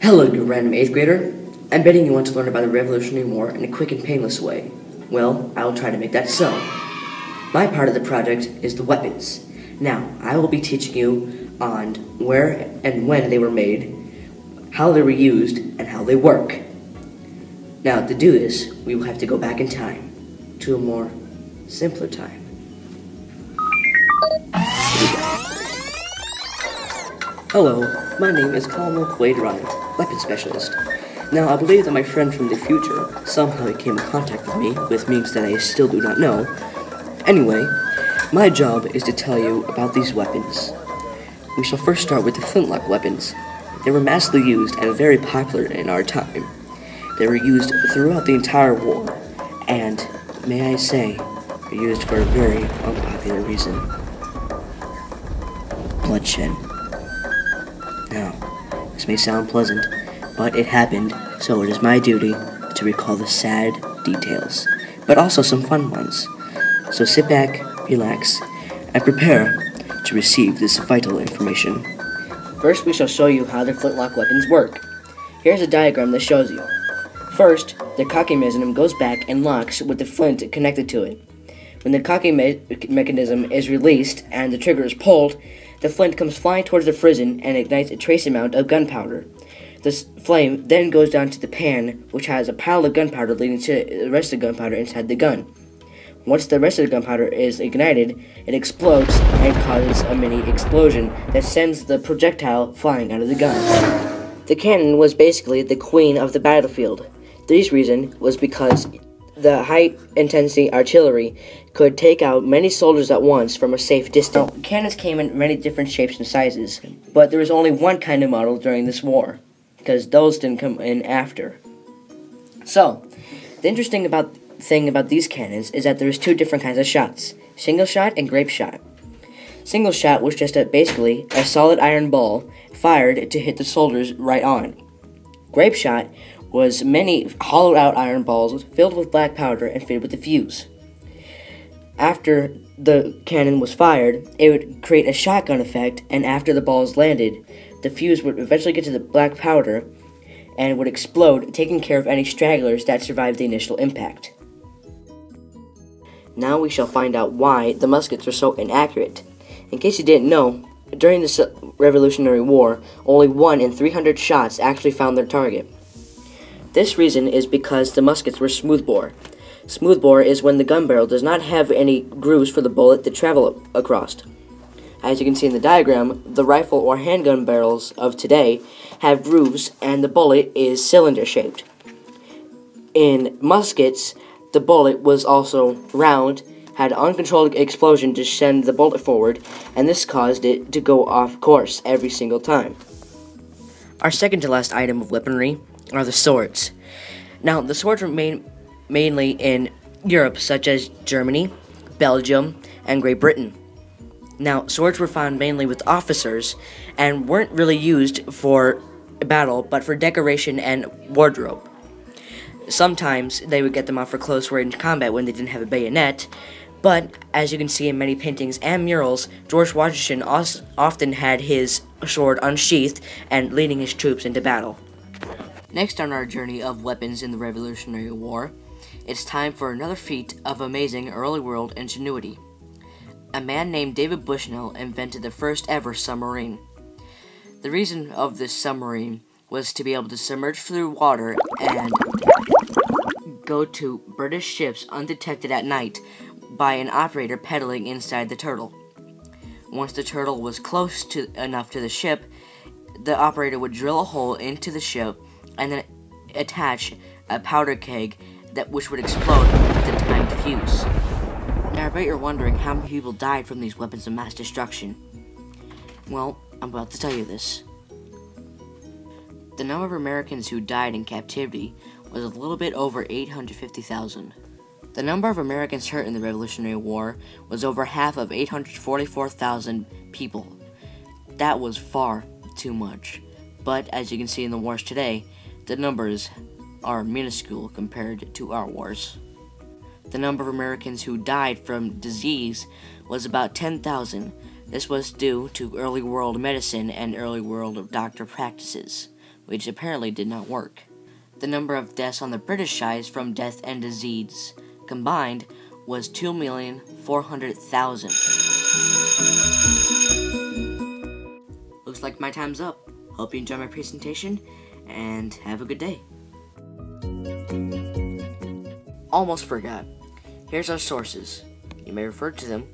Hello, you random 8th grader. I'm betting you want to learn about the Revolutionary War in a quick and painless way. Well, I will try to make that so. My part of the project is the weapons. Now, I will be teaching you on where and when they were made, how they were used, and how they work. Now, to do this, we will have to go back in time, to a more simpler time. Hello, my name is Colonel Quaid Ryan, weapons specialist. Now, I believe that my friend from the future somehow came in contact with me, with means that I still do not know. Anyway, my job is to tell you about these weapons. We shall first start with the flintlock weapons. They were massively used and very popular in our time. They were used throughout the entire war, and, may I say, were used for a very unpopular reason. Bloodshed. Now, this may sound pleasant, but it happened, so it is my duty to recall the sad details, but also some fun ones. So sit back, relax, and prepare to receive this vital information. First, we shall show you how the flintlock weapons work. Here's a diagram that shows you. First, the cocking mechanism goes back and locks with the flint connected to it. When the cocking mechanism is released and the trigger is pulled, the flint comes flying towards the frizzen and ignites a trace amount of gunpowder. This flame then goes down to the pan, which has a pile of gunpowder leading to the rest of the gunpowder inside the gun. Once the rest of the gunpowder is ignited, it explodes and causes a mini explosion that sends the projectile flying out of the gun. The cannon was basically the queen of the battlefield. This reason was because the high-intensity artillery could take out many soldiers at once from a safe distance. Now, cannons came in many different shapes and sizes, but there was only one kind of model during this war, because those didn't come in after. So, the interesting thing about these cannons is that there's two different kinds of shots, single shot and grape shot. Single shot was just basically a solid iron ball fired to hit the soldiers right on. Grape shot was many hollowed-out iron balls filled with black powder and fitted with a fuse. After the cannon was fired, it would create a shotgun effect, and after the balls landed, the fuse would eventually get to the black powder and would explode, taking care of any stragglers that survived the initial impact. Now we shall find out why the muskets were so inaccurate. In case you didn't know, during the Revolutionary War, only 1 in 300 shots actually found their target. This reason is because the muskets were smoothbore. Smoothbore is when the gun barrel does not have any grooves for the bullet to travel across. As you can see in the diagram, the rifle or handgun barrels of today have grooves and the bullet is cylinder-shaped. In muskets, the bullet was also round, had uncontrolled explosion to send the bullet forward, and this caused it to go off course every single time. Our second to last item of weaponry are the swords. Now, the swords were made mainly in Europe, such as Germany, Belgium, and Great Britain. Now, swords were found mainly with officers and weren't really used for battle, but for decoration and wardrobe. Sometimes they would get them out for close range combat when they didn't have a bayonet, but as you can see in many paintings and murals, George Washington often had his sword unsheathed and leading his troops into battle. Next on our journey of weapons in the Revolutionary War, it's time for another feat of amazing early world ingenuity. A man named David Bushnell invented the first ever submarine. The reason of this submarine was to be able to submerge through water and go to British ships undetected at night by an operator pedaling inside the turtle. Once the turtle was close enough to the ship, the operator would drill a hole into the ship and then attach a powder keg which would explode with a timed fuse. Now I bet you're wondering how many people died from these weapons of mass destruction. Well, I'm about to tell you this. The number of Americans who died in captivity was a little bit over 850,000. The number of Americans hurt in the Revolutionary War was over half of 844,000 people. That was far too much. But as you can see in the wars today, the numbers are minuscule compared to our wars. The number of Americans who died from disease was about 10,000. This was due to early world medicine and early world doctor practices, which apparently did not work. The number of deaths on the British side from death and disease combined was 2,400,000. Looks like my time's up. Hope you enjoy my presentation, and have a good day. Almost forgot. Here's our sources. You may refer to them